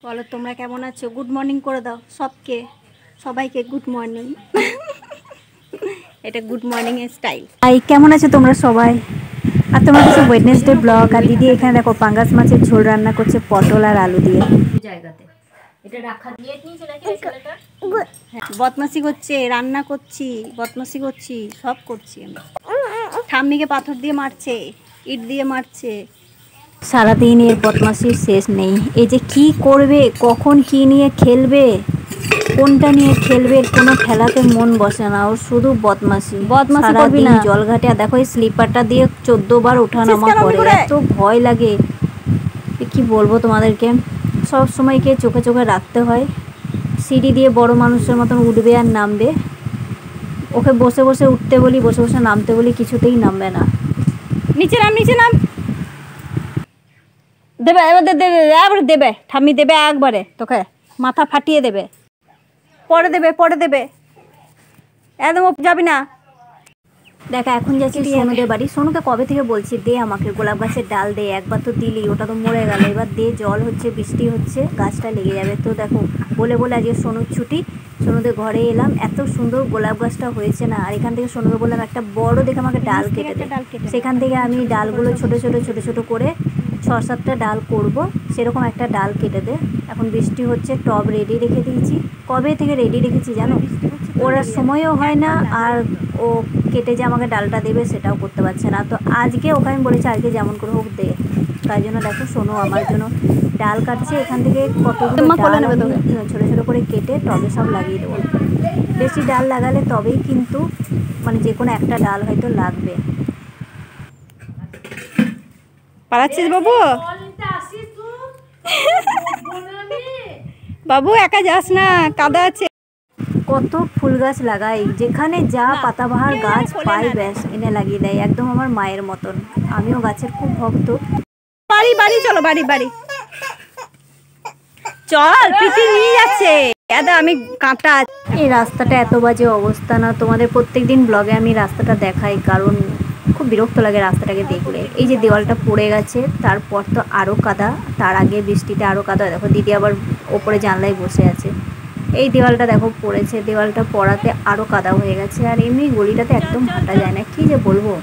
বলো তোমরা কেমন আছো? গুড মর্নিং করে দাও সবাইকে গুড মর্নিং। এটা গুড মর্নিং এর স্টাইল। কেমন আছো তোমরা সবাই? আর তোমরা কিছু ওয়েডনেসডে ব্লগ। আর দিদি এখানে দেখো পাঙ্গাস মাছের ঝোল রান্না করছে পটল আর আলু দিয়ে। জায়গাতে এটা রাখা দিয়ে নিয়েছে নাকি ছেলেটা? বদমাসি করছে, রান্না করছি, বদমাসি করছি, সব করছি আমি। ঠাম্মিকে পাথর দিয়ে মারছে, ইট দিয়ে মারছে। সারাদিন এর বদমাসির শেষ নেই। এই যে কি করবে, কখন কি নিয়ে খেলবে, কোনটা নিয়ে খেলবে, কোনো খেলাতে মন বসে না। ওর শুধু বদমাসি করবি না। জলঘাটে দেখো এই স্লিপারটা দিয়ে 14 বার ওঠানামা করে, এত ভয় লাগে কি বলবো তোমাদেরকে। সব সময়কে চোখে চোখে রাখতে হয়। সিঁড়ি দিয়ে বড় মানুষের মতন উঠবে আর নামবে। ওকে বসে বসে উঠতে বলি, বসে বসে নামতে বলি, কিছুতেই নামবে না। নিচে নাম দেবে, এবার দেবে ঠাম্মি দেবে একবারে, তোকে মাথা ফাটিয়ে দেবে। পরে দেবে একদম যাবি না। দেখা এখন যাচ্ছি সোনুদের বাড়ি। সোনুকে কবে থেকে বলছি দে আমাকে গোলাপ গাছের ডাল দে, একবার তো দিলি, ওটা তো মরে গেল, এবার দে, জল হচ্ছে, বৃষ্টি হচ্ছে, গাছটা লেগে যাবে। তো দেখো বলে আজকে সোনুর ছুটি, সোনুদের ঘরে এলাম। এত সুন্দর গোলাপ গাছটা হয়েছে না। আর এখান থেকে সোনুকে বললাম একটা বড় দেখে আমাকে ডাল কেটে দে। সেখান থেকে আমি ডালগুলো ছোট ছোট করে 6-7টা ডাল করব, সেরকম একটা ডাল কেটে দে। এখন বৃষ্টি হচ্ছে, টব রেডি রেখে দিয়েছি। কবে থেকে রেডি রেখেছি জানো? ওরা সময়ও হয় না, আর ও কেটে যে আমাকে ডালটা দেবে সেটাও করতে পারছে না। তো আজকে ওকে আমি বলেছি আজকে যেমন করে হোক দে। তাই জন্য দেখো সোনু আমার জন্য ডাল কাটছে। এখান থেকে কতগুলো ডাল ছোটো ছোটো করে কেটে টবে সব লাগিয়ে দেবো। বেশি ডাল লাগালে তবেই কিন্তু মানে যে কোনো একটা ডাল হয়তো লাগবে। পালাচ্ছিস বাবু? বাবু একা যাস না, কাদা আছে। কত ফুল গাছ লাগাই, যেখানে যা পাতাবাহার গাছ পাই ব্যাস এনে লাগিয়ে দেয়, একদম আমার মায়ের মতন। আমিও গাছের খুব ভক্ত। বাড়ি চলো, বাড়ি চল, পিটি নিয়ে যাচ্ছে। আমি কাঁটা। এই রাস্তাটা এত বাজে অবস্থা না, তোমাদের প্রত্যেকদিন ব্লগে আমি রাস্তাটা দেখাই, কারণ খুব বিরক্ত লাগে রাস্তাটাকে দেখলে। এই যে দেওয়ালটা পড়ে গেছে, তারপর তো আরও কাদা, তার আগে বৃষ্টিতে আরও কাদা। দেখো দিদি আবার ওপরে জানলায় বসে আছে। এই দেওয়ালটা দেখো পড়েছে, দেওয়ালটা পড়াতে আরও কাদা হয়ে গেছে। আর এমনি গলিটাতে একদম হাঁটা যায় না, কি যে বলবো।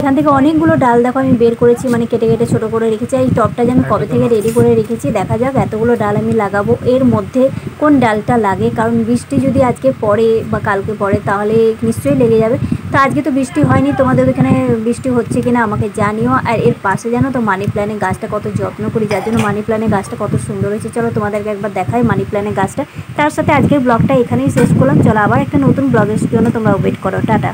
এখান থেকে অনেকগুলো ডাল দেখো আমি বের করেছি, মানে কেটে কেটে ছোটো করে রেখেছি। এই টবটা যে আমি কবে থেকে রেডি করে রেখেছি, দেখা যাক এতগুলো ডাল আমি লাগাবো, এর মধ্যে কোন ডালটা লাগে। কারণ বৃষ্টি যদি আজকে পড়ে বা কালকে পড়ে তাহলে নিশ্চয়ই লেগে যাবে। তো আজকে তো বৃষ্টি হয়নি, তোমাদের এখানে বৃষ্টি হচ্ছে কিনা আমাকে জানিও। আর এর পাশে জানো তো মানি প্ল্যানের গাছটা কত যত্ন করি, যার জন্য মানি প্ল্যানের গাছটা কত সুন্দর হয়েছে। চলো তোমাদেরকে একবার দেখাই মানি প্ল্যানের গাছটা। তার সাথে আজকের ব্লগটা এখানেই শেষ করলাম। চলো আবার একটা নতুন ব্লগের জন্য তোমরা ওয়েট করো। টাটা।